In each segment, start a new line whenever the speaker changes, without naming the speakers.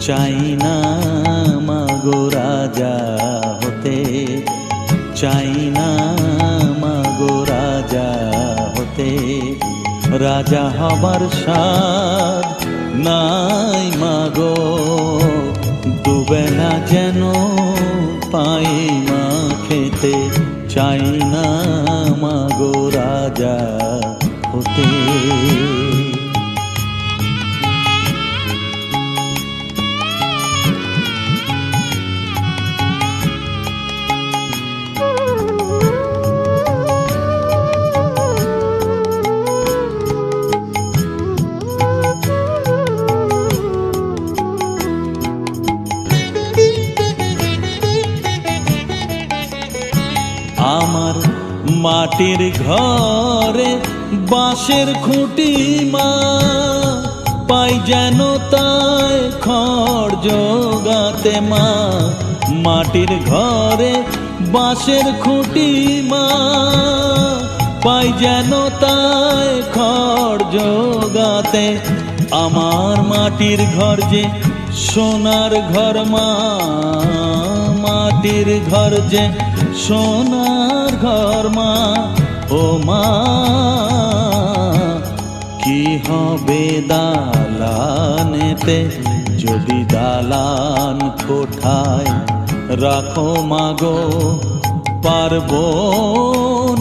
চাই না মাগো রাজা হতে, চাই না মাগো রাজা হতে। রাজা হবার স্বাদ নাই মাগো, দুবেলা যেন পাই মা খেতে। চাই না মাগো রাজা হতে। আমার মাটির ঘরে বাঁশের খুঁটি মা, পাই যেন তাই খড় জোগাতে মা। মাটির ঘরে বাঁশের খুঁটি মা, পাই যেন তাই খড় জোগাতে। আমার মাটির ঘর যে সোনার ঘর মা, মাটির ঘর যে সোনার ঘর মা। ও মা কি হবে দালানেতে, যদি দালান কোঠায় রাখো মাগো পারবো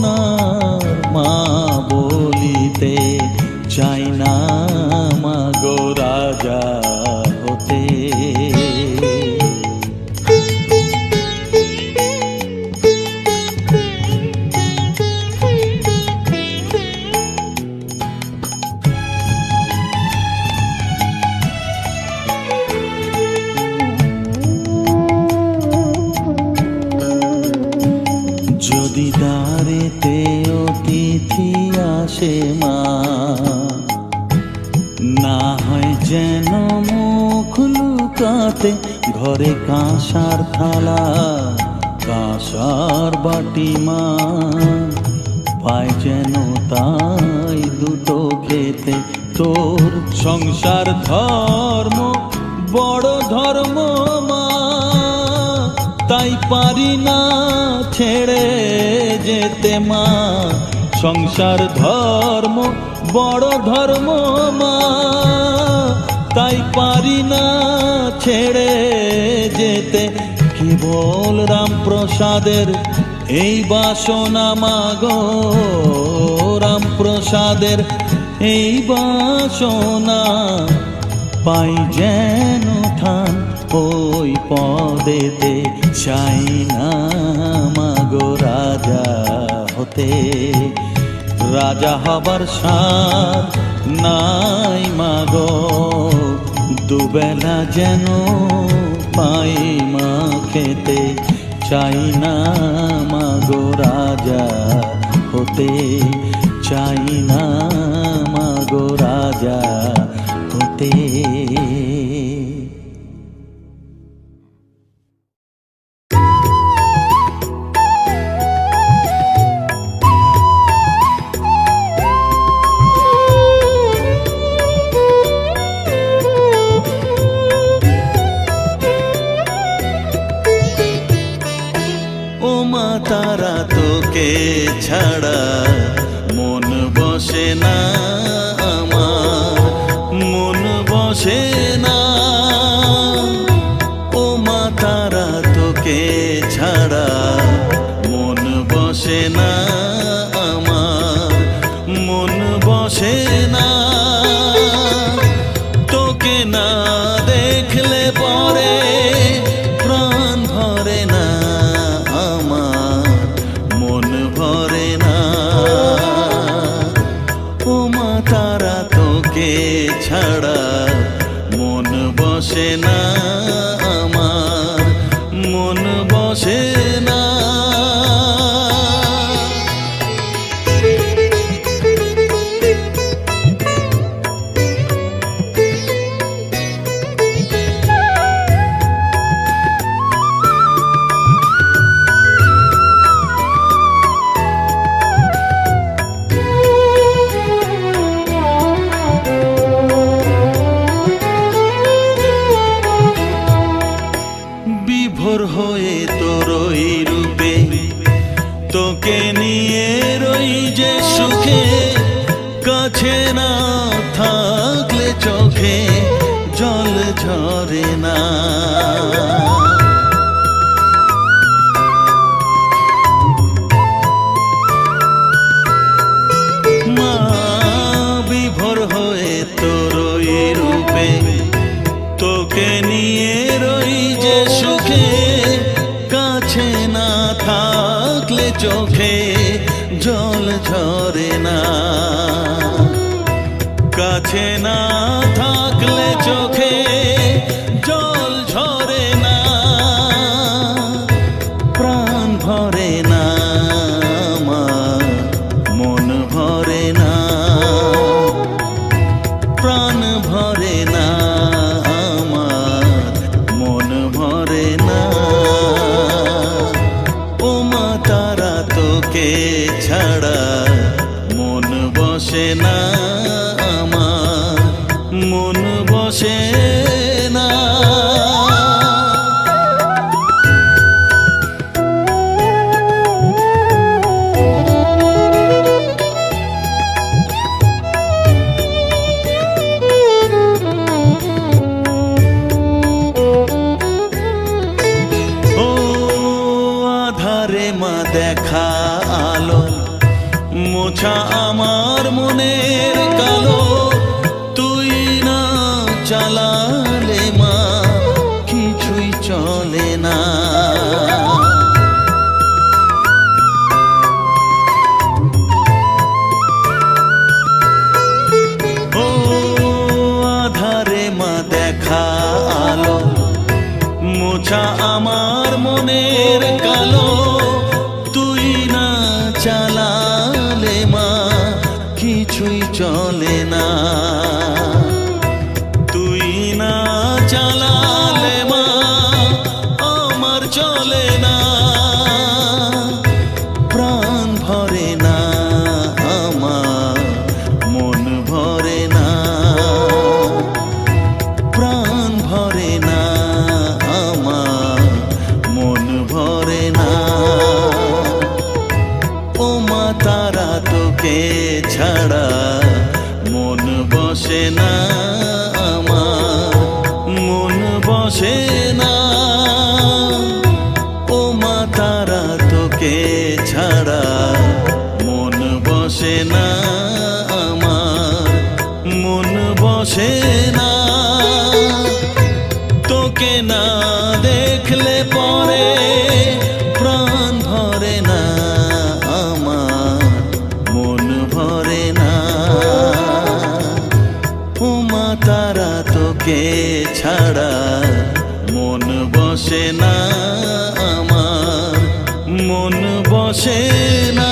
না মা বলিতে। চাই না মাগো রাজা হতে। যদি দ্বারেতে অতিথি আসে মা, না হয় যেন মুখ লুকাতে। ঘরে কাঁসার থালা কাঁসার বাটি মা, পায় যেন তাই দুটো খেতে। তোর সংসার ধর্ম বড় ধর্ম মা, তাই পারি না ছেড়ে যেতে মা। সংসার ধর্ম বড় ধর্ম মা, তাই পারি না ছেড়ে যেতে। কেবল রামপ্রসাদের এই বাসনা মাগো, রামপ্রসাদের এই বাসনা। পাই যেন ঠান ওই পদেতে। চাই না মাগো রাজা হতে, রাজা হবার স্বাদ নাই মাগো, দুবেলা যেন পাই মা খেতে। চাই না মাগো রাজা হতে, চাই না মাগো রাজা হতে। তারা তোকে ছাড়া মন বসে না আমার, মন বসে না। ও মা তারা তোকে ছাড়া মন বসে না আমার, মন বসে না। তোকে না দেখলে পরে প্রাণ ভরে না আমার, মন ভরে না। ও মা তারা তোকে ছাড়া মন বসে না আমার, মন বসে না। বিভোর হয়ে তোরই রূপে, তোকে নিয়ে রই যে সুখে, কাছে না থাকলে চোখে জল ঝরে না। মা বিভোর হয়ে তোরই রূপে, তোকে নিয়ে রই যে সুখে, কাছে না থাকলে চোখে জল ঝরে না। কাছে না থাকলে চোখে জল ঝরে না, প্রাণ ভরে না আমার, মন ভরে না, প্রাণ ভরে না আমার, মন ভরে না। ও মা তারা তোকে ছাড়া মন বসে না আমার, মন বসে না। ও আধারে মা দেখা আলো, মোছা আমার মনের কালো, তুই না চালালে মা কিছুই চলে না। ও আধারে মা দেখা আলো, মোছা আমার মনের কালো, তুই না চালালে মা কিছুই চলে না। তুই না চালালে মা আমার চলে না, প্রাণ ভরে না আমার, মন ভরে না, প্রাণ ভরে না আমার, মন ভরে না। ও মা তারা তোকে ছাড়া মন বসে না আমার, মন বসে না। ও মা তারা তোকে ছাড়া মন বসে না আমার, মন বসে না। তোকে না দেখলে পরে প্রাণ ভরে না আমার, মন ভরে না। ও মা তারা তোকে ছাড়া মন বসে না আমার, মন বসে না।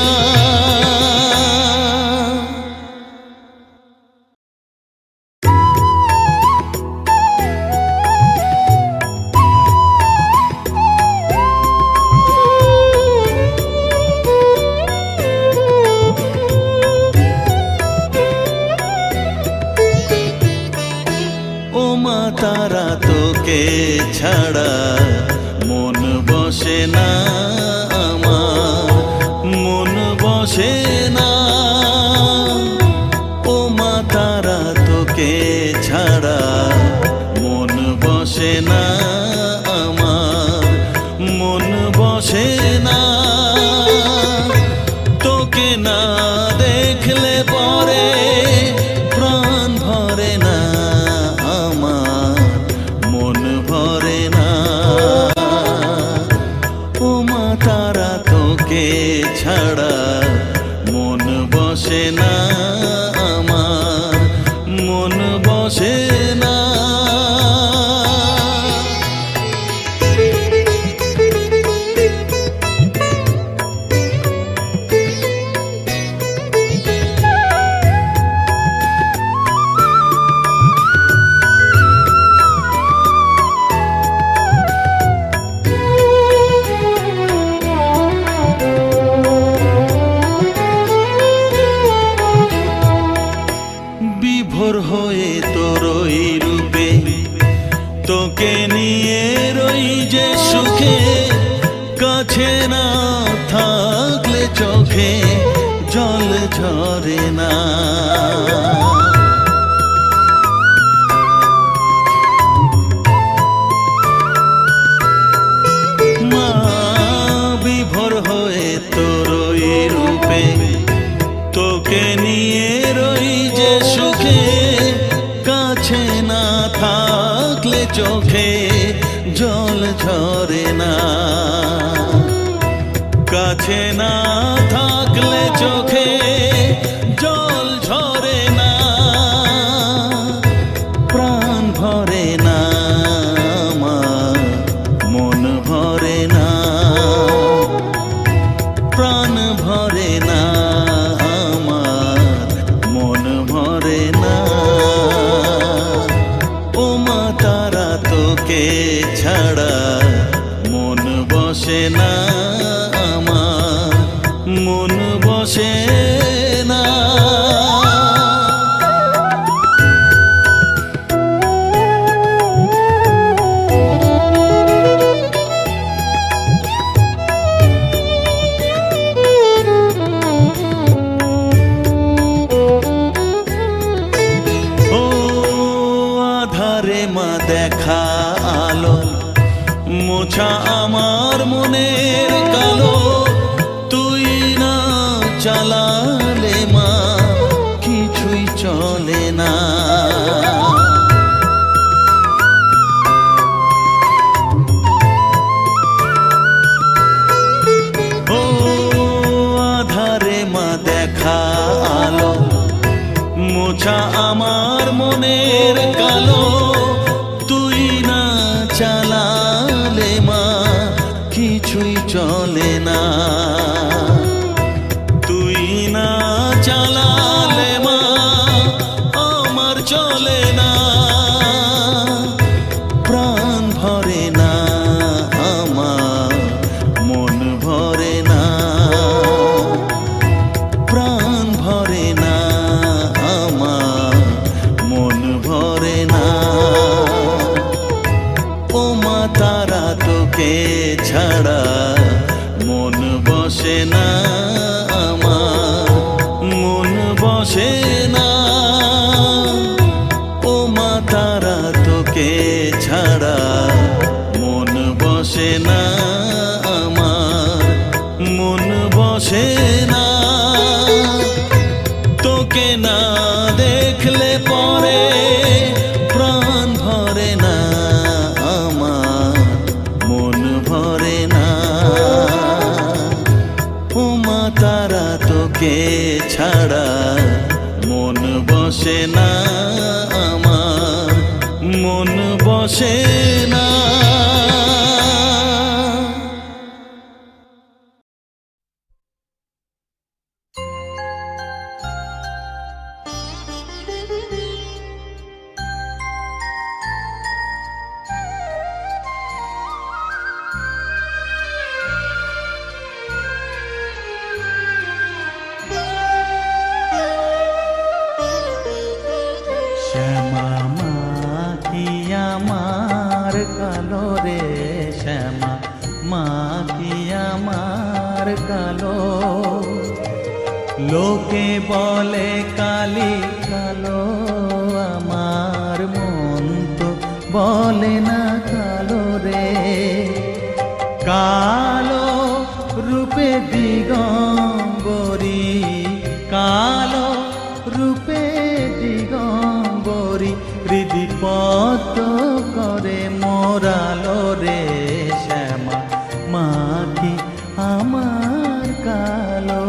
ও মা তারা তোকে ছাড়া মন বসে না আমার, মন বসে না। ও মা তারা তোকে ছাড়া মন বসে না আমার, মন বসে না। তোকে না দেখলে পরে প্রাণ ভরে না আমার, মন ভরে না। ও মা তারা তোকে ছাড়া কাছে না থাকলে চোখে জল ঝরে না। মা বিভোর হয়ে তোর ওই রূপে, তোকে নিয়ে রই যে সুখে, কাছে না থাকলে চোখে জল ঝরে না। কাছে না থাকলে চোখে জল ঝরে না, প্রাণ ভরে না আমার, মন ভরে না, প্রাণ ভরে না আমার, মন ভরে না। ও মা তারা তোকে ছাড়া মন বসে না আমার, মন বসে না। ও আধারে মা দেখা আলো, মোছা আমার মনের কালো, তুই না চালালে মা কিছুই চলে না। ও আধারে মা দেখা আলো, মোছা আমার মনের কালো, তুই না চালালে মা কিছুই চলে না। তুই না চালালে মা আমার চলে না, প্রাণ ভরে না আমার, মন ভরে না, প্রাণ ভরে না আমার, মন ভরে না। ও মা তারা তোকে ছাড়া মন বসে না আমার, মন বসে না। ও মা তারা তোকে ছাড়া মন বসে না আমার, মন বসে না। তোকে না দেখলে পরে প্রাণ ভরে না আমার, মন ভরে না। ও মা তারা তোকে ছাড়া মন বসে না আমার, মন বসে না। শ্যামা মা কি আমার কালো রে, শ্যামা মা কি আমার কালো। লোকে বলে কালি কালো, আমার মন তো বলে না কালো রে। কালো রূপে দিগম্বরী, কালো রূপে দিগম্বরী, হৃদি পদ্ম করে মোরালো রে। শ্যামা মা কি আমার কালো।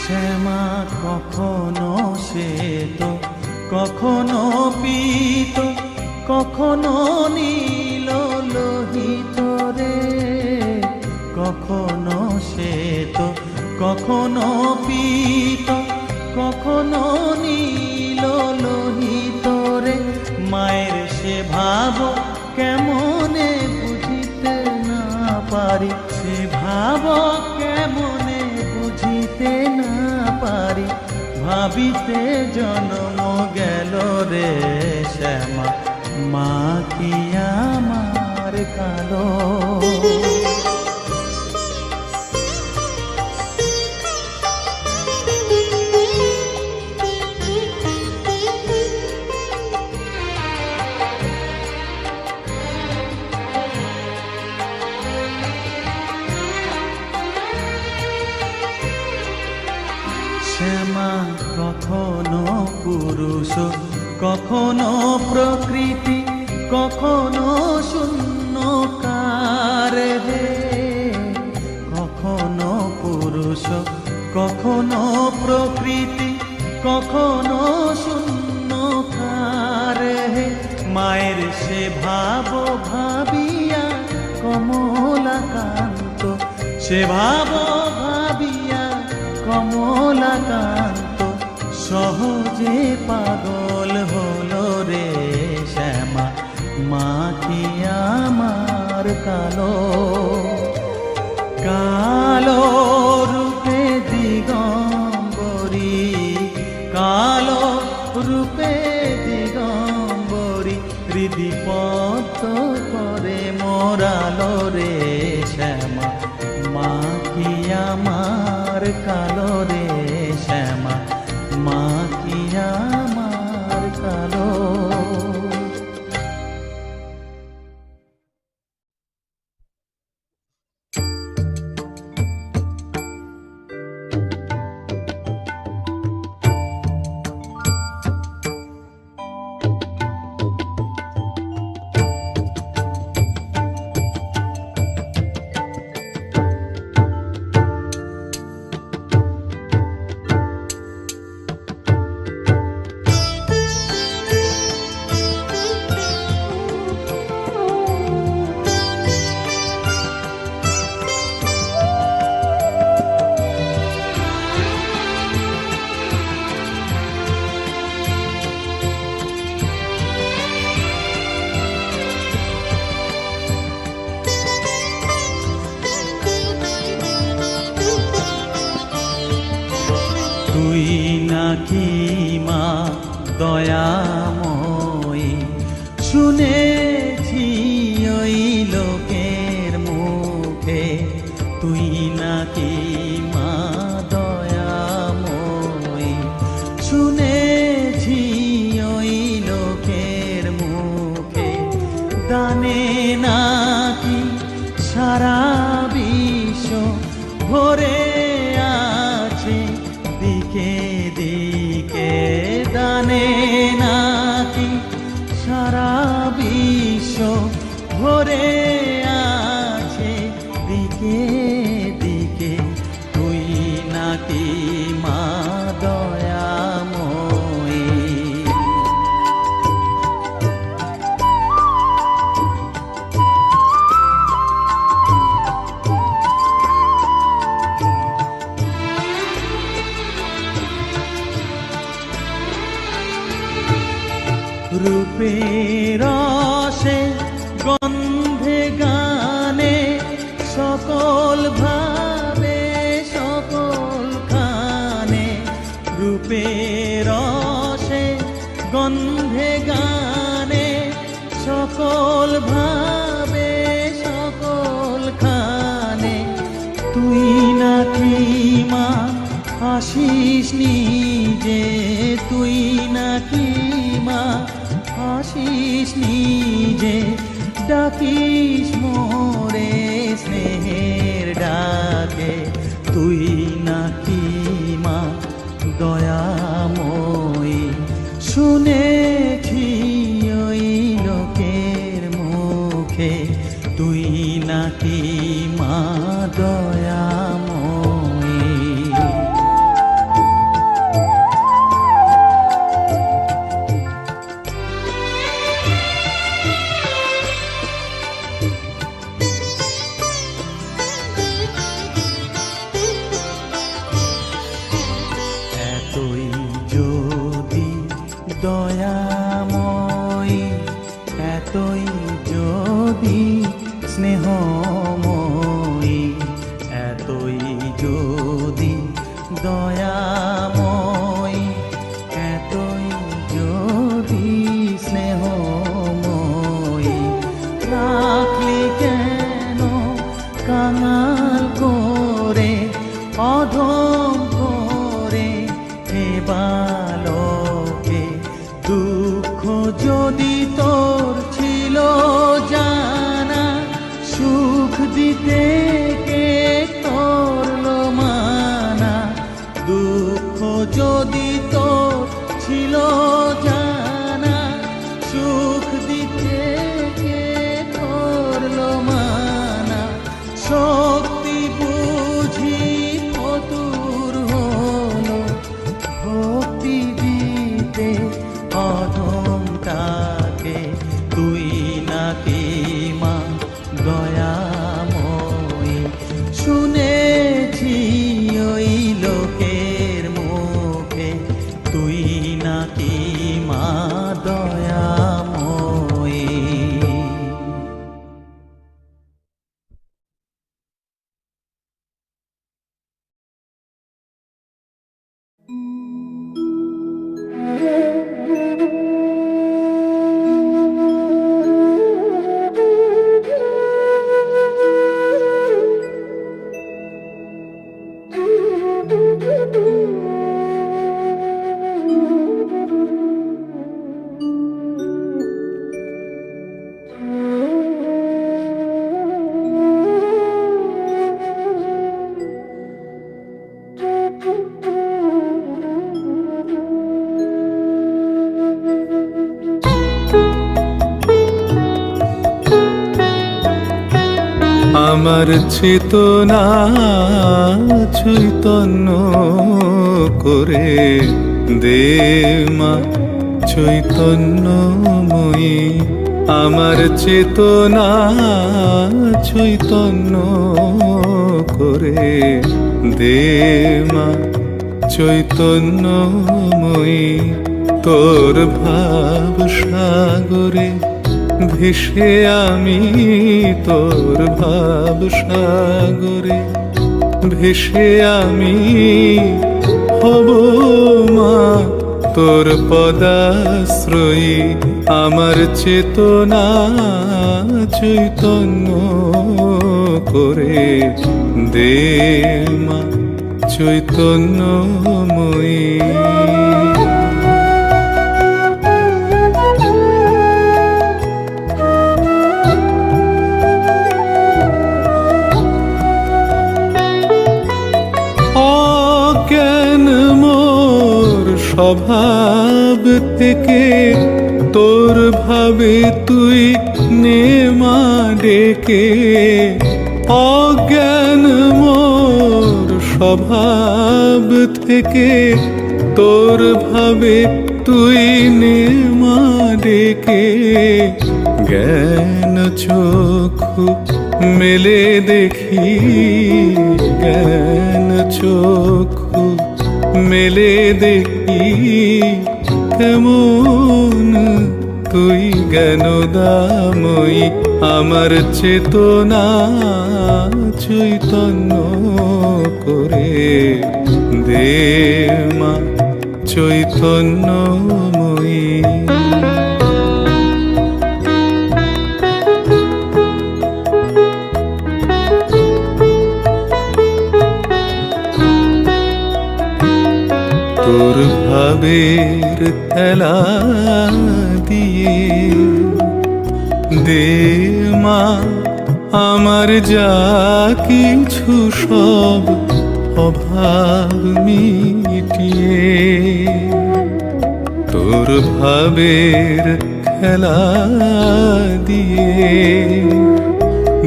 শ্যামা কখনো শ্বেত, কখনো পীত, কখনো নীল লোহিত রে। কখনো শ্বেত, কখনো পীত, কখনো নীল লোহিত রে। ভাব কেমনে বুঝিতে না পারি, সে ভাব কেমনে বুঝিতে না পারি, ভাবিতে জন্ম গেল রে শ্যামা, মা কি আমার কালো। শ্যামা কখনো পুরুষ, কখনো প্রকৃতি, কখনো শূন্যকার হে, কখনো পুরুষ, কখনো প্রকৃতি, কখনো শূন্যকার হে। মায়ের সে ভাব ভাবিয়া কমলাকান্ত, সে ভাব ভাবিয়া কমলাকান্ত, সহজে পাগল হলো রে শ্যামা, মা কি আমার কালো। কালো রূপে দিগম্বরী, কালো রূপে দিগম্বরী, হৃদি পদ্ম করে মোরালো রে শ্যামা, মা কি আমার কালো রে শ্যামা, মা কি আমার কালো। তুই নাকি মা দয়াময়ী, শুনেছি ওই লোকের মুখে, তুই নাকি মা দয়াময়ী, শুনেছি ওই লোকের মুখে, দানে নাকি সারা বিশ্ব ভরে আছে দিকে দিকে, দানে নাকি সারা বিশ্ব ভরে আছে দিকে দিকে, তুই নাকি মা দয়াময়ী। রূপের রসে গন্ধে গানে সকল ভাবে সকল খানে, রূপের রসে গন্ধে গানে সকল ভাবে সকল খানে, তুই নাকি মা আসিস নিজে, তুই নাকি মা আসিস নিজে, ডাকিস মোরে স্নেহের ডাকে, তুই নাকি মা দয়াময়ী, শুনেছি ওই লোকের মুখে, তুই নাকি মা দয়াময়ী। এতই যদি দয়াময়ী, এতই তুই নাকি মা দয়াময়ী।
আমার চেতনা চৈতন্য করে দে মা চৈতন্যময়ী। আমার চেতনা চৈতন্য করে দে মা চৈতন্যময়ী। তোর ভাব সাগরে ভেসে আমি, তোর ভাব সাগরে ভেসে আমি হব মা তোর পদাশ্রয়ী। আমার চেতনা চৈতন্য করে দে মা চৈতন্যময়ী। স্বভাব থেকে তোর ভাবে তুই নে মা ডেকে। অজ্ঞান মোর স্বভাব থেকে তোর ভাবে তুই নে মা ডেকে। জ্ঞান চক্ষু মেলে দেখি, জ্ঞান চক্ষু মেলে দেখি কেমন তুই জ্ঞানদাময়ী। আমার চেতনা চৈতন্য করে দে মা চৈতন্যময়ী। তোর ভাবের খেলা দিয়ে দে মা আমার যা কিছু সব অভাব মিটিয়ে। তোর ভাবের খেলা দিয়ে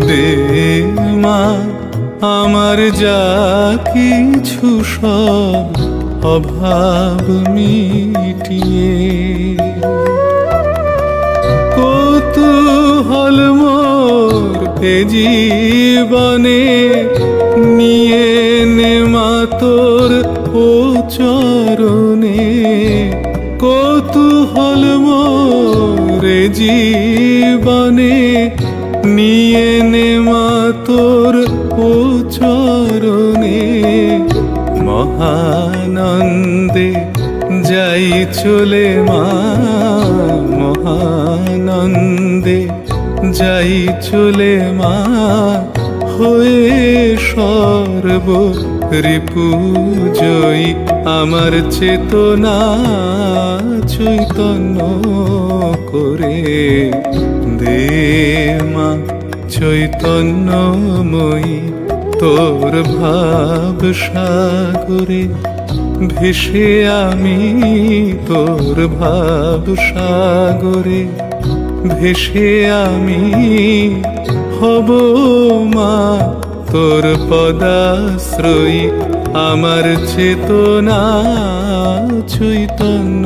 দে মা আমার যা কিছু সব অভাব মিটিয়ে। কৌতূহল মোর এ জীবনে নিয়ে নে মা তোর ও চরণে। কৌতূহল মোর এ জীবনে নিয়ে নে মা তোর ও চরণে। মহানন্দে যাই চলে মা, মহানন্দে যাই চলে মা হয়ে সর্ব রিপুজয়ী। আমার চেতনা চৈতন্য করে দে মা চৈতন্যময়ী। তোর ভাব সাগরে ভেসে আমি, তোর ভাব সাগরে ভেসে আমি হব মা তোর পদাশ্রয়ী। আমার চেতনা চৈতন্য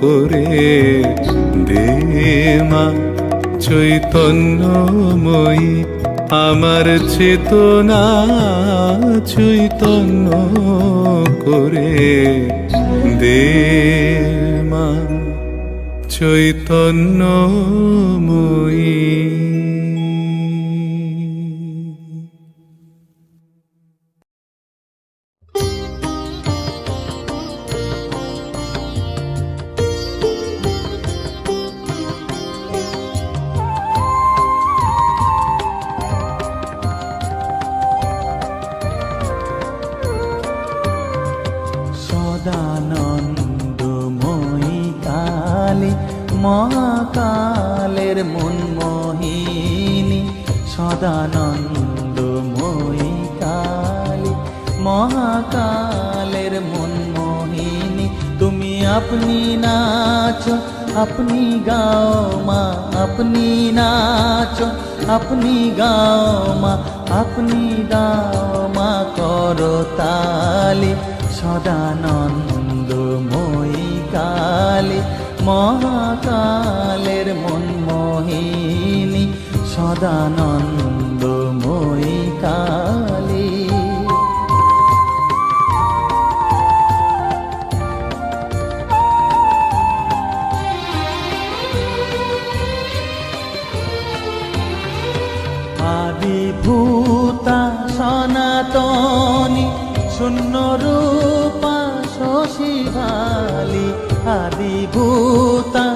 করে দে মা চৈতন্যময়ী। আমার চেতনা চৈতন্য করে দে মা চৈতন্যময়ী।
সদানন্দময়ী কালী মহাকালের মনমোহিনী, সদানন্দময়ী কালী মহাকালের মনমোহিনী। তুমি আপনি নাচো আপনি গাও মা, আপনি নাচো আপনি গাও মা, আপনি গাও মা করো তালি। সদানন্দময়ী কালী মহাকালের মনমোহিনী, সদানন্দময়ী কালী। আদিভূতা সনাতনী শূন্য রূপা শশীভালি, আদিভূতা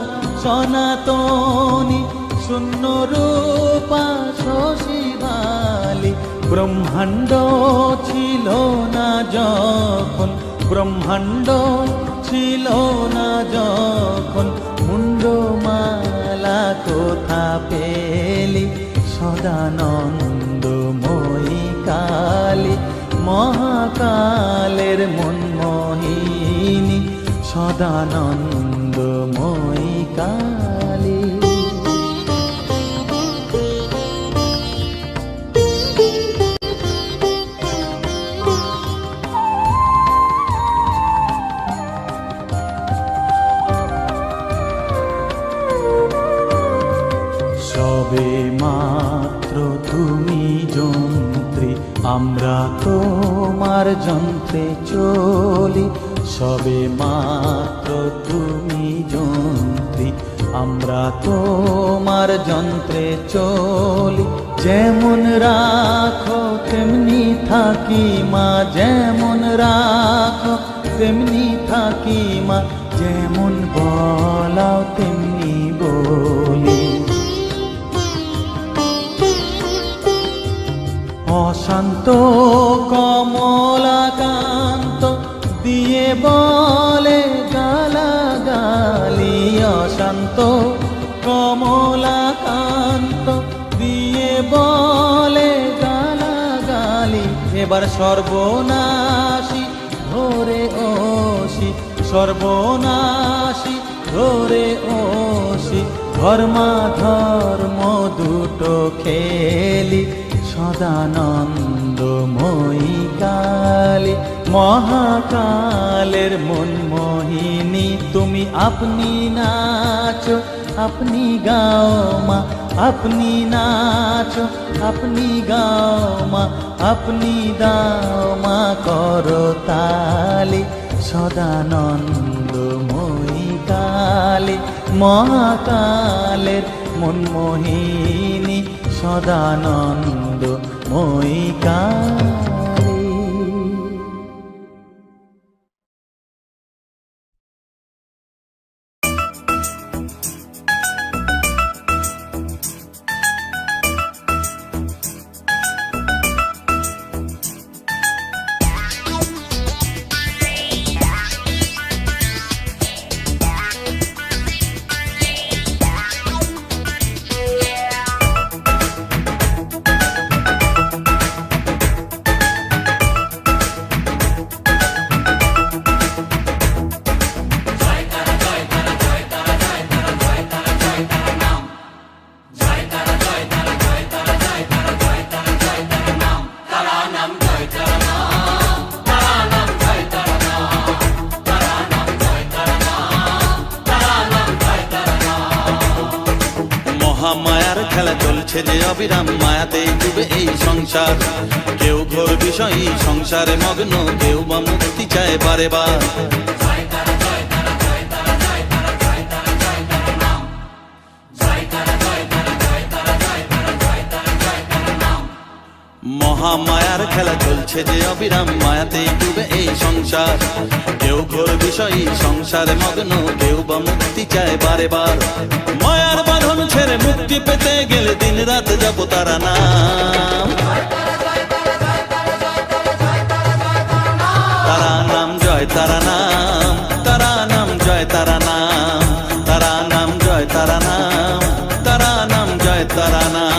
সনাতনী শূন্য রূপা শশীভালি। ব্রহ্মাণ্ড ছিল না যখন, ব্রহ্মাণ্ড ছিল না যখন, মুন্ডমালা কোথা পেলি। সদানন্দময়ী কালী মহাকালের মনমোহিনী, সদানন্দময়ী কালী। সবে মাত্র তুমি যন্ত্রী, আমরা তোমার যন্ত্রে চলি। সবে মাত্র তুমি যন্ত্রী, আমরা তোমার যন্ত্রে চলি। যেমন রাখো তেমনি থাকি মা, যেমন রাখো তেমনি থাকি মা, যেমন বলাও তেমনি বলি। অশান্ত কমলাকান্ত দিয়ে বলে গালাগালি, অশান্ত কমলাকান্ত দিয়ে বলে গালাগালি। এবার সর্বনাশী ধরে ওসি, সর্বনাশী ধরে ওসি, ধর্মাধর্ম দুটো খেলি। সদানন্দময়ী কালী মহাকালের মনমোহিনী, তুমি আপনি নাচো আপনি গাও মা, আপনি নাচো আপনি গাও মা, আপনি দাও মা করো তালি। সদানন্দময়ী কালী মহাকালের মনমোহিনী, সদানন্দময়ী কালী। মায়ার খেলা চলছে যে অবিরাম, মায়াতেই ডুবে এই সংসার। কেউ ঘোর বিষয়ী সংসারে মগ্ন, কেউ বা মুক্তি চায় বারে বার। খেলা চলছে যে অবিরাম, মায়াতে ডুবে এই সংসার। কেউ ঘোর বিষয়ী সংসারে মগ্ন, কেউ বা মুক্তি চায় বারে বার। মায়ার বাঁধন ছেড়ে মুক্তি পেতে গেলে দিন রাত জপ তারা নাম। তারা নাম জয় তারা নাম, তারা নাম জয় তারা নাম, তারা নাম জয় তারা নাম, তারা নাম জয় তারা নাম।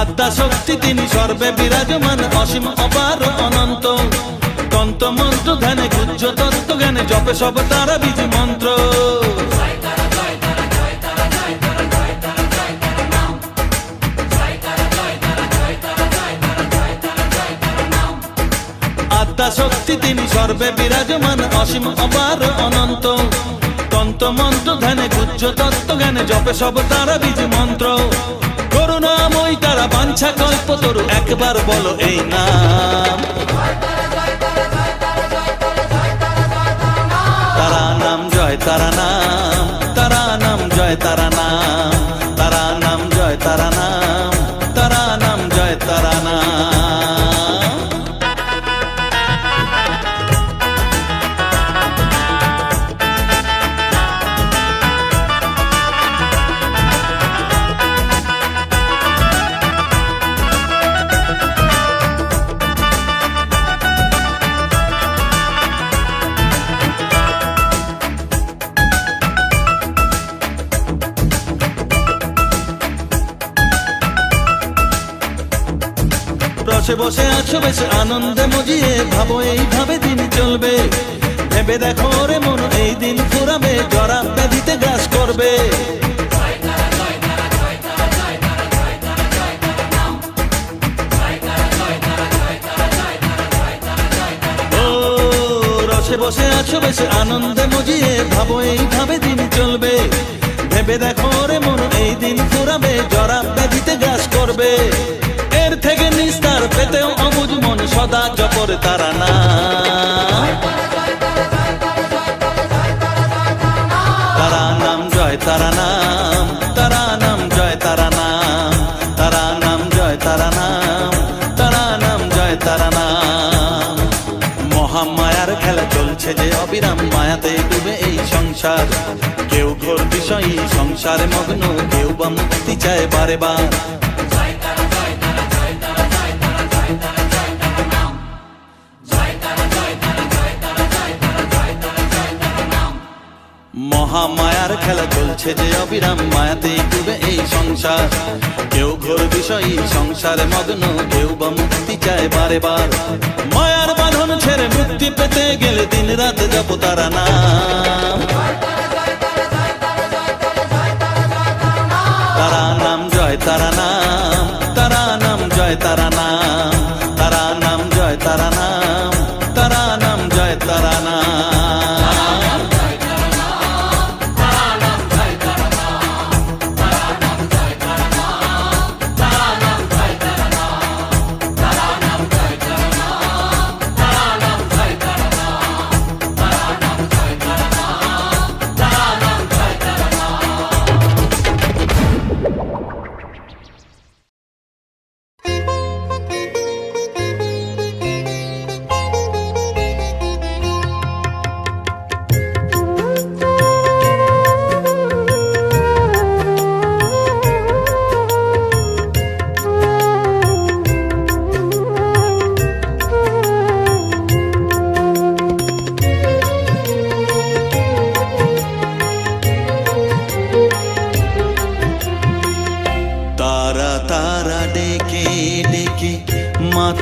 আদ্যা শক্তি তিনি সর্বে বিরাজমান, অসীম অপার অনন্ত। তন্ত্র মন্ত্র ধ্যানে গুহ্য তত্ত্ব জ্ঞানে জপে সব তারা বীজ মন্ত্র। আদ্যা শক্তি তিনি সর্বে বিরাজমান, অসীম অপার অনন্ত। তন্ত্র মন্ত্র ধ্যানে গুহ্য তত্ত্ব জ্ঞানে জপে সব তারা বীজ মন্ত্র। করুণাময় তারা বাঞ্ছা কল্পতরু, একবার বলো এই নাম। তারা নাম জয় তারা নাম, তারা নাম জয় তারা নাম, তারা নাম জয় তারা নাম, তারা নাম জয় তারা নাম। রসে বসে আছো বেশ আনন্দে মজিয়ে, ভাবো এইভাবে দিন চলবে। ভেবে দেখো রে মন এই দিন ফুরাবে, জরা ব্যাধিতে গ্রাস করবে। ও রসে বসে আছো বেশ আনন্দে মজিয়ে, ভাবো এইভাবে দিন চলবে। ভেবে দেখো রে মন এই দিন ফুরাবে, জরা ব্যাধিতে গ্রাস করবে। এর থেকে নিস্তার পেতেও অবুঝ মন সদা জপর তারা নাম। তারা নাম জয় তারা নাম, তারা নাম জয় তারা নাম, তারা নাম জয় তারা নাম, তারা নাম জয় তারা নাম। মহামায়ার খেলা চলছে যে অবিরাম, মায়াতে ডুবে এই সংসার। কেউ ঘোর বিষয়ী সংসারে মগ্ন, কেউ বা মুক্তি চায় বারে বার। মহামায়ার খেলা চলছে যে অবিরাম, মায়াতে ডুবে এই সংসার। কেউ ঘোর বিষয়ী সংসারে মগ্ন, কেউ বা মুক্তি চায় বারে বার। মায়ার বাঁধন ছেড়ে মুক্তি পেতে গেলে দিন রাত জপ তারা নাম। তারা নাম জয় তারা নাম, তারা নাম জয় তারা নাম, তারা নাম জয় তারা নাম, তারা নাম জয় তারা নাম।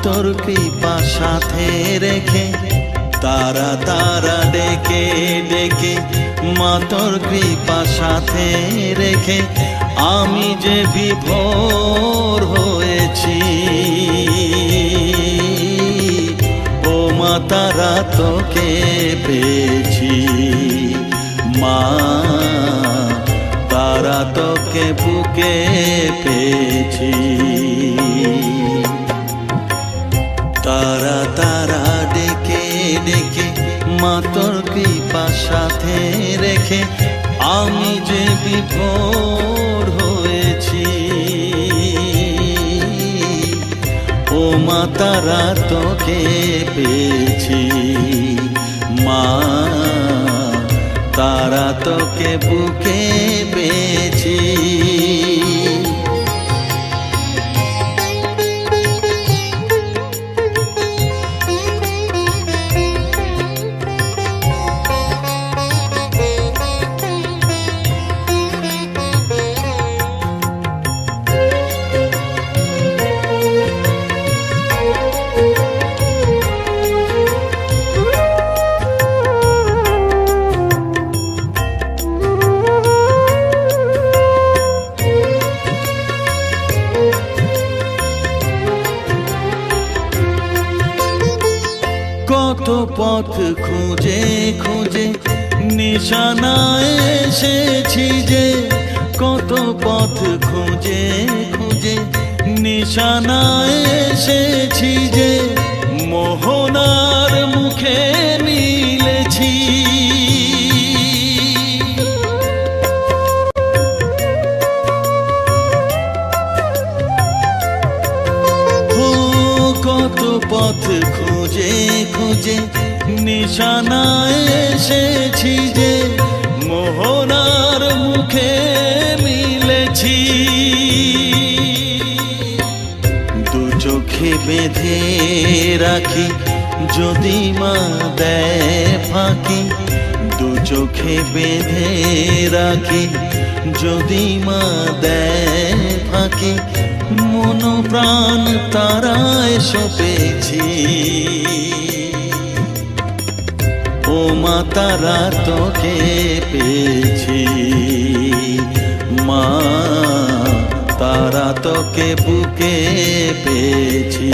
তোর কৃপা সাথে রেখে, তারা তারা ডেকে ডেকে মা তোর কৃপা সাথে রেখে আমি যে বিভোর হয়েছি। ও মা তারা তোকে পেয়েছি। মা তারা তোকে বুকে পেয়েছি। তারা তারা ডেকে ডেকে মা তোর কৃপা সাথে রেখে আমি যে বিভোর হয়েছি। ও মা তারা তোকে পেয়েছি, মা তারা তোকে বুকে পেয়েছি। কত পথ খুঁজে খুঁজে নিশানায় এসেছি যে, কত পথ খুঁজে খুঁজে নিশানায় এসেছি যে, মোহনার মুখে মিলেছি। কত পথ খুঁজে খুঁজে নিশানায় এসেছি যে, মোহনার মুখে মিলেছি। দু চোখে বেঁধে রাখি যদি মা দেয় ফাঁকি, দু চোখে বেঁধে রাখি যদি মা দেয় ফাঁকি, মন প্রাণ তারায় সপেছি। ও মা তারা তোকে পেয়েছি, মা তারা তোকে বুকে পেয়েছি।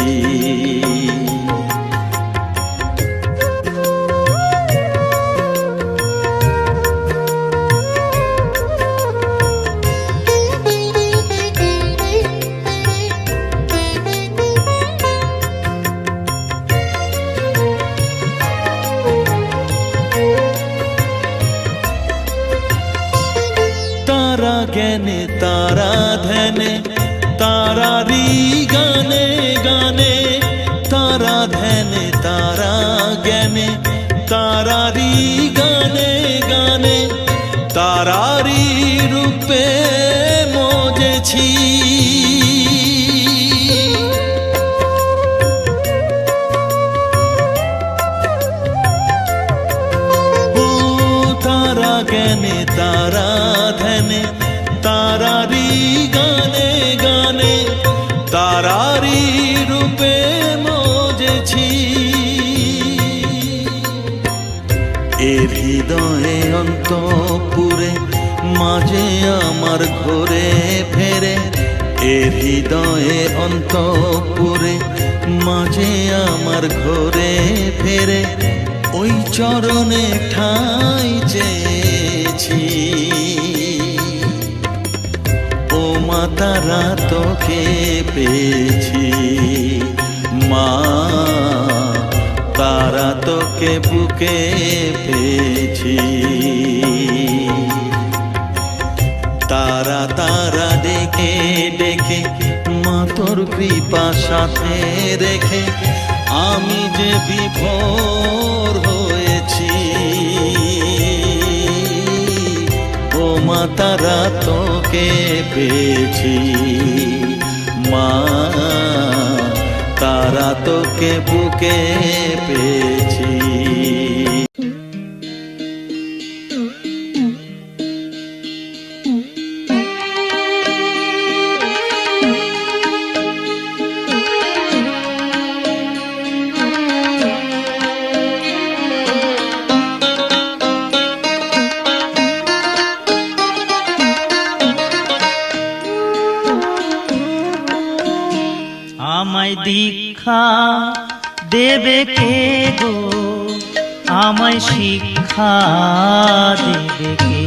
তারা জ্ঞানে তারা ধ্যানে তারারি গানে গানে, তারা ধ্যানে তারা জ্ঞানে তারারি গানে গানে, তারারি রূপে মজেছি। তারা জ্ঞানে তারা ধ্যানে তারারি গানে গানে, তারারি রূপে মজেছি। এর হৃদয়ে অন্তপুরে মাঝে আমার ঘরে ফেরে, এর হৃদয়ে অন্তপুরে মাঝে আমার ঘরে ফেরে, ওই চরণে ঠাই চেয়েছি। ও মা তারা তোকে পেয়েছি, মা তারা তোকে বুকে পেয়েছি। তারা তারা ডেকে ডেকে মা তোর কৃপা সাথে রেখে আমি যে বিভোর হয়েছি। ও মা তারা তোকে পেয়েছি, মা তারা তোকে বুকে পেয়েছি।
আমায় দীক্ষা দেবে কে গো, আমায় শিক্ষা দেবে কে?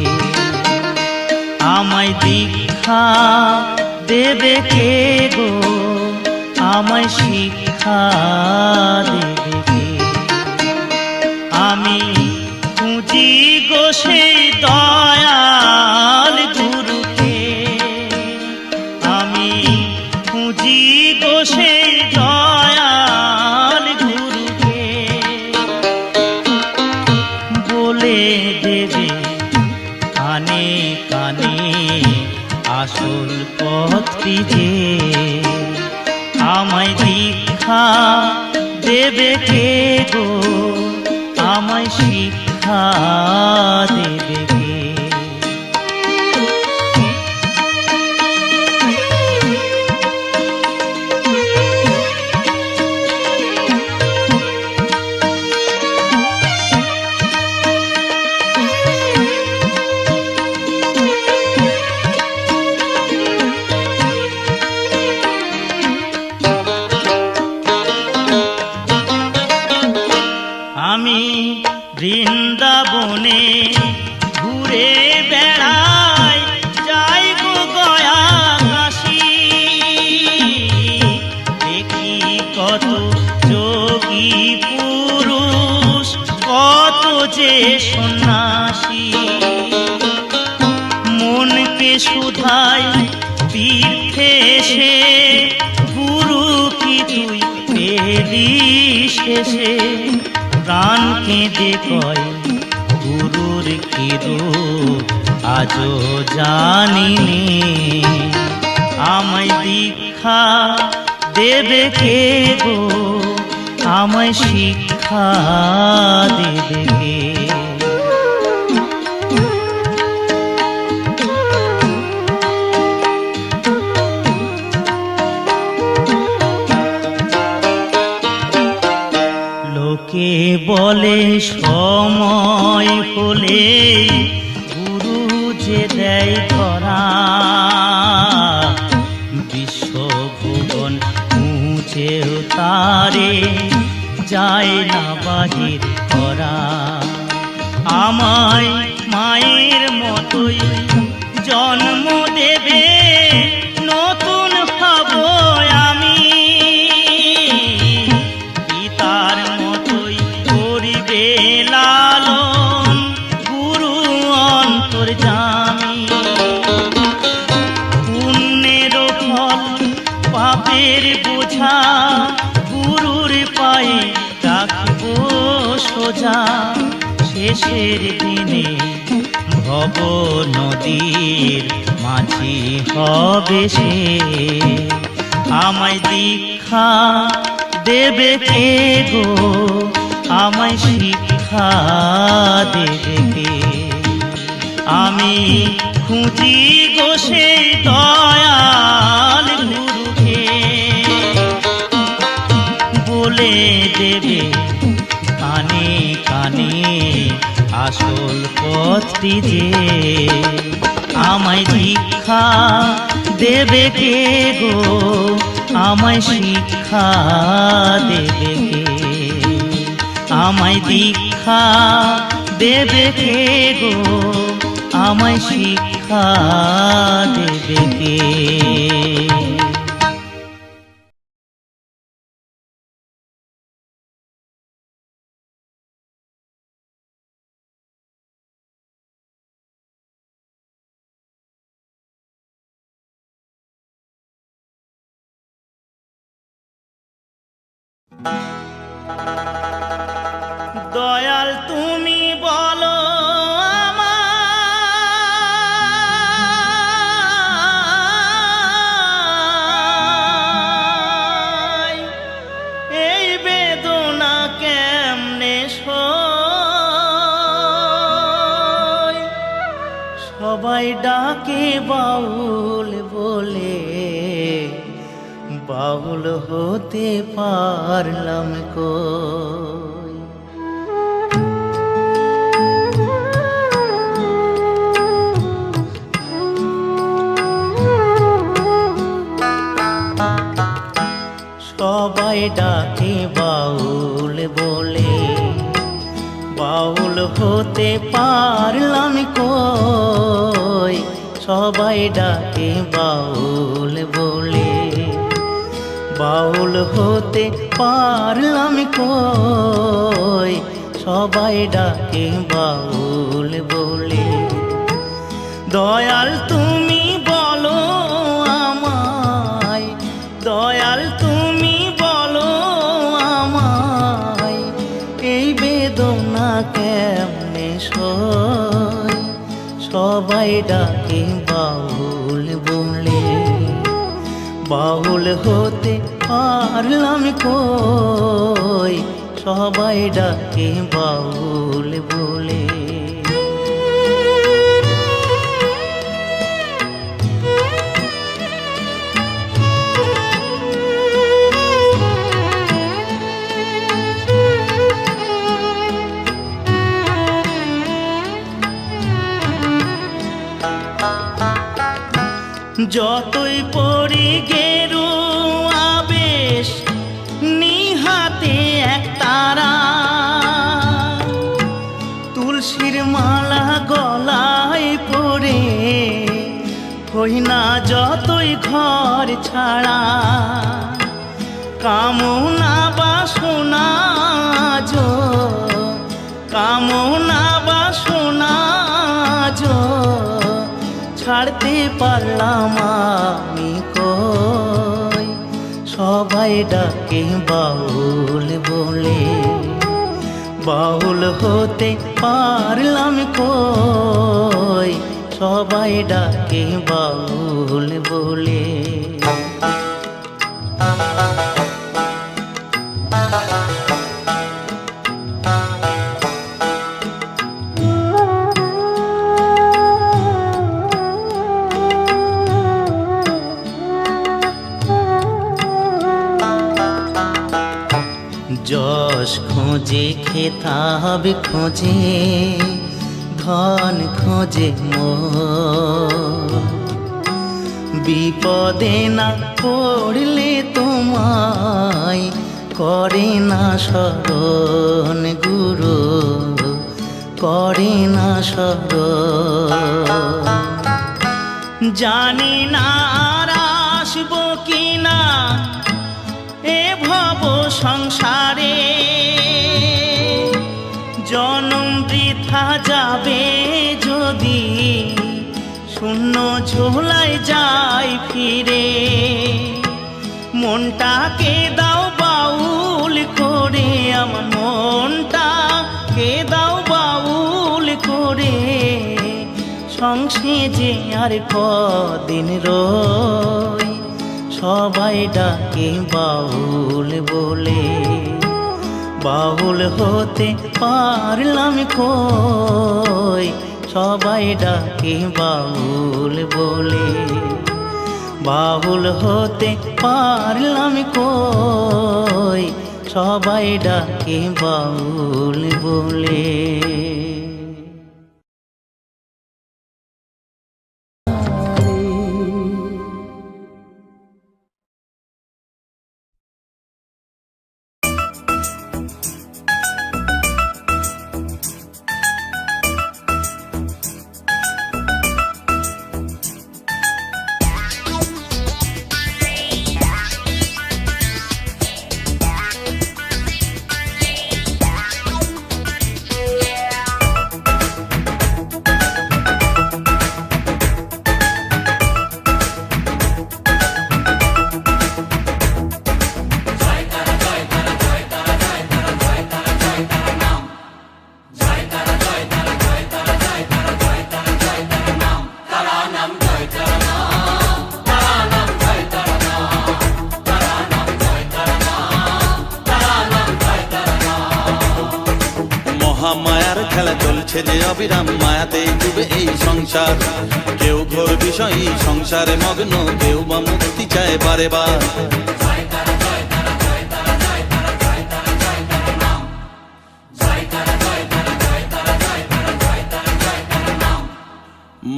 আমায় দীক্ষা দেবে কে গো? আমায় শিক্ষা দেবে কে? আমি খুঁজি গো সেই দয়াল গুরুকে, আমি খুঁজি গো সেই দয়াল গুরুকে, বলে দেবে কানে কানে আসল পথটি যে। আমায় দীক্ষা দেবে কে গো? আমায় শিক্ষা দেবে কে? আমি বৃন্দাবনে ঘুরে বেড়াই, যাই গো গয়া কাশী, দেখি কত যোগী পুরুষ, কত যে সন্ন্যাসী, মনকে শুধাই তীর্থে এসে, গুরু কি তুই পেলি শেষে? প্রাণ কেঁদে কয় গুরুর কি রূপ আজও জানিনি। আমায় দীক্ষা দেবে কে গো? আমায় শিক্ষা দেবে কে? লোকে বলে সময় হলে গুরু যে দেয় ধরা, বিশ্বভুবন মুছেও তারে যায় না বাহির করা। আমায় মায়ের মতোই জন্ম দেবে, নতুন হব আমি, পিতার মতোই করিবে লালন গুরু অন্তর্যামী। পুণ্যের ফল পাপের বোঝা গুরুর পায়ে রাখব সোজা, শেষের দিনে ভব নদীর মাঝি হবে সে। আমায় দীক্ষা দেবে কে গো? আমায় শিক্ষা দেবে কে? আমি খুঁজি গো সেই দয়াল গুরুকে, বলে দেবে কানে কানে আসল পথটি যে। আমায় দীক্ষা দেবে কে গো? আমায় শিক্ষা দেবে কে? আমায় দীক্ষা দেবে কে গো? আমায় শিক্ষা দেবে কে? দয়াল তুমি বলো আমায়, এই বেদনা কেমনে সই? সবাই ডাকে বাউল বলে, বাউল হতে পারলাম কই? সবাই ডাকে বাউল বলে, হতে পারলাম কই, সবাই ডাকে বাউল বলে। বাউল হতে পারলাম কই, সবাই ডাকে বাউল বলে। দয়াল তুমি বলো আমায়, দয়াল তুমি বলো আমায়, এই বেদনা কেমনে সই, সবাই ডাকে বাউল বলে। বাউল হতে পারলাম কই, সবাই ডাকে বাউল বলে। যতই পড়ি গেরুয়া বেশ, নিহাতে এক তারা, তুলসীর মালা গলায় পড়ে, হই না যতই ঘর ছাড়া। কামনা বাসনা যো, কামনা বাসনা যো, ছাড়তে পারলাম আমি কই, সবাই ডাকে বাউল বলে। বাউল হতে পারলাম কই, সবাই ডাকে বাউল বলে। যশ খোঁজে খেতাব খোঁজে, ধন খোঁজে মোর, বিপদে না পড়লে তোমায় করে না শরণ গুরু, করে না শরণ। জানি না আর আসবো কিনা এ ভব সংসারে, জনম বৃথা যাবে যদি শূন্য ঝোলায় যাই ফিরে। মনটাকে দাও বাউল করে, আমার মনটাকে দাও বাউল করে, সংসেজে আর কদিন রই, সবাই ডাকে বাউল বলে। বাউল হতে পারলাম কই, সবাই ডাকে বাউল বলে। বাউল হতে পারলাম কই, সবাই ডাকে বাউল বলে।
মায়ার খেলা চলছে যে অবিরাম, মায়াতে ডুবে এই সংসার। কেউ ঘোর বিষয় সংসারে মগ্ন, কেউ বা মুক্তি চায় বারে বার।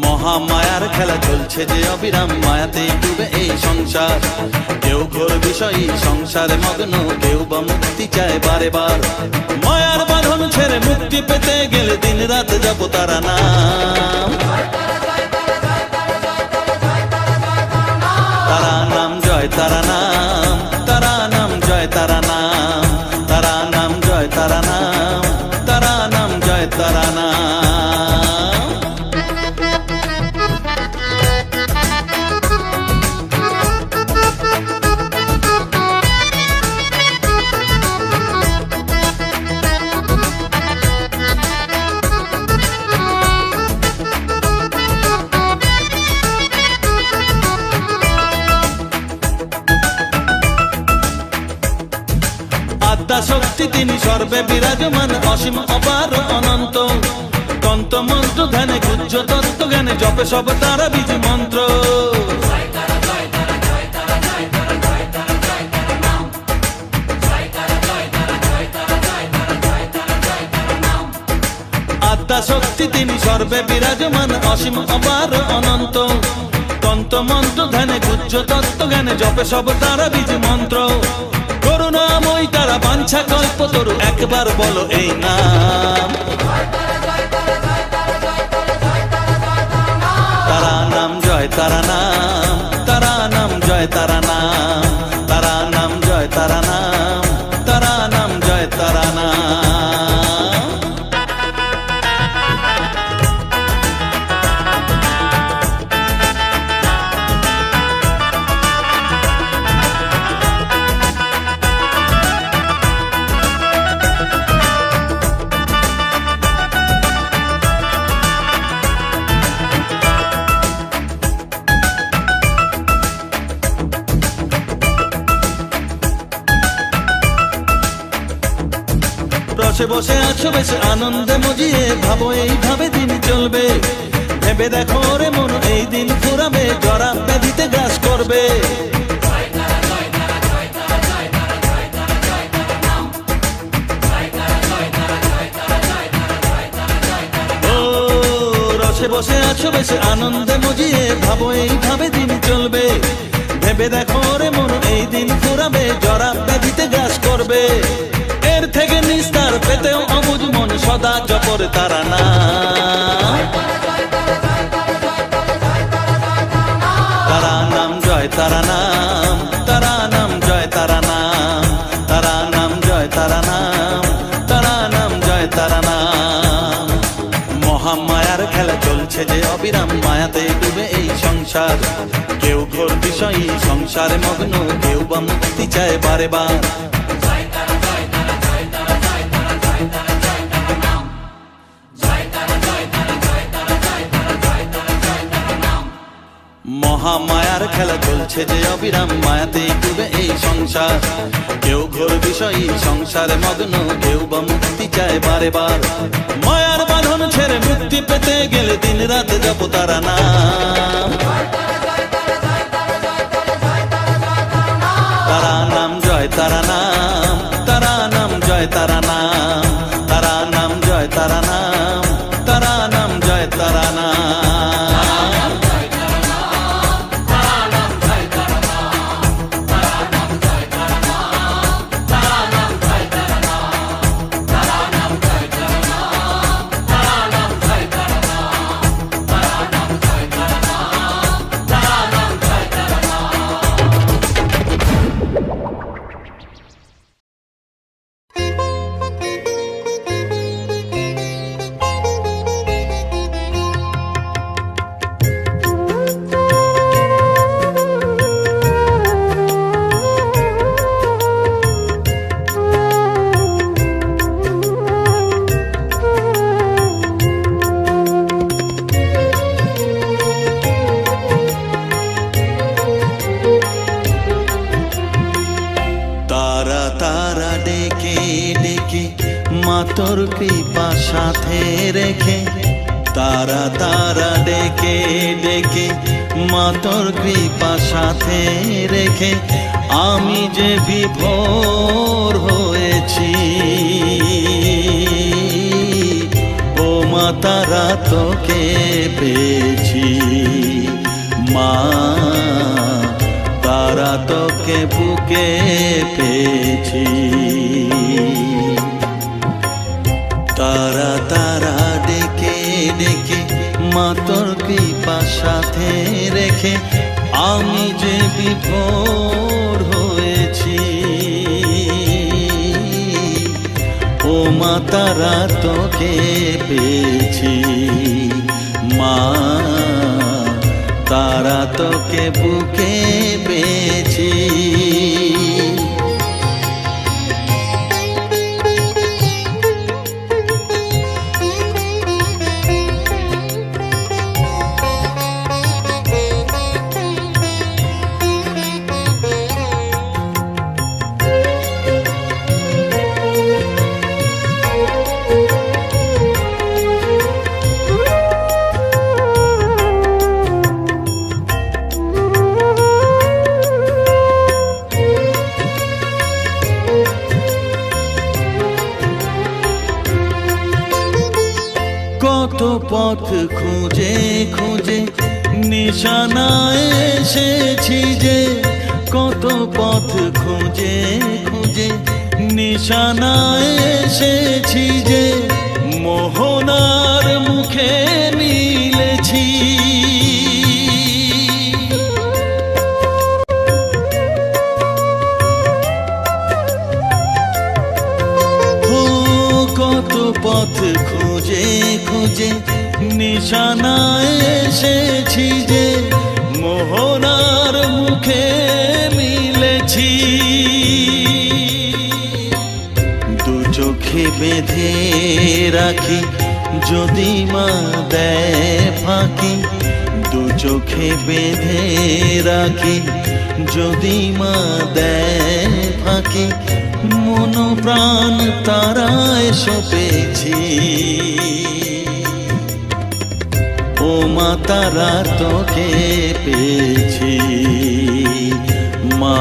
মহামায়ার খেলা চলছে যে অবিরাম, মায়াতে ডুবে এই সংসার। কেউ ঘোর বিষয়ী সংসারে মগ্ন, কেউ বা মুক্তি চায় বারে বার। মায়ার বাঁধন ছেড়ে মুক্তি পেতে গেলে দিন রাত জপ তারা নাম। তারা নাম জয় তারা নাম, তারা নাম জয় তারা নাম, তারা নাম জয় তারা নাম, তারা নাম জয় তারা নাম। আদ্যা শক্তি তিনি সর্বে বিরাজমান, অসীম অপার অনন্ত। তন্ত মন্ত্র ধ্যানে গুজ্জ তত্ত্ব জ্ঞানে জপে সব তারা বীজ মন্ত্র। আদ্যা শক্তি তিনি সর্বে বিরাজমান, অসীম অপার অনন্ত। তন্ত মন্ত্র ধ্যানে গুজ্জ তত্ত্ব জ্ঞানে জপে সব তারা বীজ মন্ত্র। করুণাময় তারা বাঞ্ছা কল্পতরু, একবার বলো এই নাম। তারা নাম জয় তারা নাম, তারা নাম জয় তারা নাম, তারা নাম জয় তারা নাম, তারা নাম জয় তারা নাম। রসে বসে আছো বেশ আনন্দে মজিয়ে, ভাবো এইভাবে দিন চলবে। ভেবে দেখো রে মন এই দিন ফুরাবে, জরা ব্যাধিতে গ্রাস করবে। ও রসে বসে আছো বেশ আনন্দে মজিয়ে, ভাবো এইভাবে দিন চলবে। ভেবে দেখো রে মন এই দিন ফুরাবে, জরা ব্যাধিতে গ্রাস করবে। এর থেকে নিস্তার পেতেও অবুঝ মন সদা জপর তারা নাম। তারা নাম জয় তারা নাম, তারা নাম জয় তারা নাম, তারা নাম জয় তারা নাম, তারা নাম জয় তারা নাম। মহামায়ার খেলা চলছে যে অবিরাম, মায়াতে ডুবে এই সংসার। কেউ ঘোর বিষয়ী সংসারে মগ্ন, কেউ বা মুক্তি চায় বারে বার। মহামায়ার খেলা চলছে যে অবিরাম, মায়াতে ডুবে এই সংসার। কেউ ঘোর বিষয়ী সংসারে মগ্ন, কেউ বা মুক্তি চায় বারে বার। মায়ার বাঁধন ছেড়ে মুক্তি পেতে গেলে দিন রাত জপ তারা নাম। তারা নাম জয় তারা নাম, তারা নাম জয় তারা নাম, তারা নাম জয় তারা নাম, তারা নাম জয় তারা নাম। তোর কৃপা সাথে রেখে, তারা তারা ডেকে ডেকে মা তোর কৃপা সাথে রেখে আমি যে বিভোর হয়েছি। ও মা তারা তোকে পেয়েছি। মা তারা তোকে বুকে পেয়েছি। তারা তারা ডেকে ডেকে মা তোর কৃপা সাথে রেখে আমি যে বিভোর হয়েছি। ও মা তারা তোকে পেয়েছি, মা তারা তোকে বুকে পেয়েছি। কত পথ খুঁজে খুঁজে নিশানায় এসেছি যে, কত পথ খুঁজে খুঁজে নিশানায় এসেছি যে, মোহনার মুখে মিলেছি। কত পথ খুঁজে খুঁজে নিশানায় এসেছি যে, মোহনার মুখে মিলেছি। দু চোখে বেঁধে রাখি যদি মা দেয় ফাঁকি, দু চোখে বেঁধে রাখি যদি মা দেয় ফাঁকি, মন প্রাণ তারায় সপেছি। ও মা তারা তোকে পেয়েছি, মা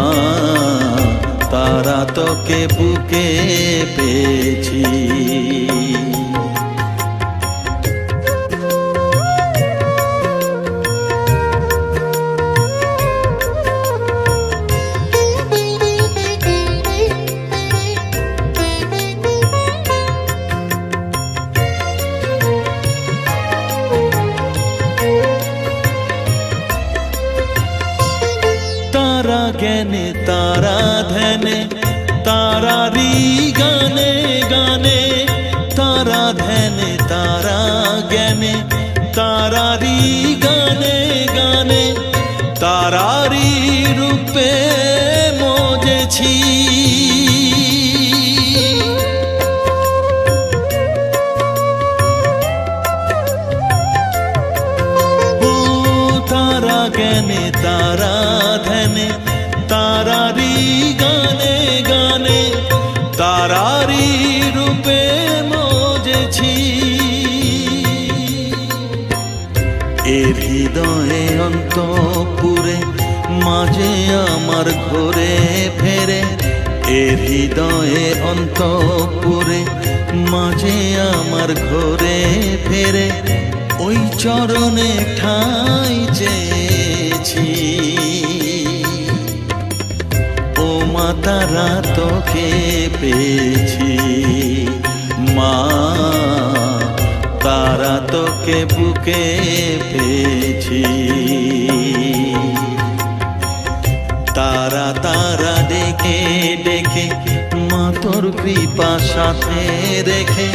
তারা তোকে বুকে পেয়েছি। তারা জ্ঞানে তারা ধ্যানে তারারি গানে গানে, তারা ধ্যানে তারা জ্ঞানে তারারি গানে গানে, তারারি রূপে মজেছি। তারা জ্ঞানে তারা ধ্যানে তারারি গানে গানে, তারারি রূপে মজেছি। এর হৃদয়ে অন্তপুরে মাঝে আমার ঘরে ফেরে, এর হৃদয়ে অন্তপুরে মাঝে আমার ঘরে ফেরে, ওই চরণে ঠাঁই চেয়েছি। ও মা তারা তোকে পেয়েছি, মা তারা তোকে বুকে পেয়েছি। তারা তারা ডেকে ডেকে মা তোর কৃপা সাথে রেখে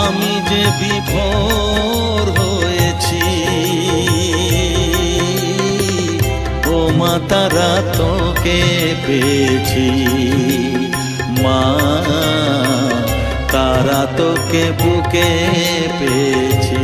আমি যে বিভোর হয়েছি। ও মা তারা তোকে পেয়েছি, মা তারা তোকে বুকে পেয়েছি।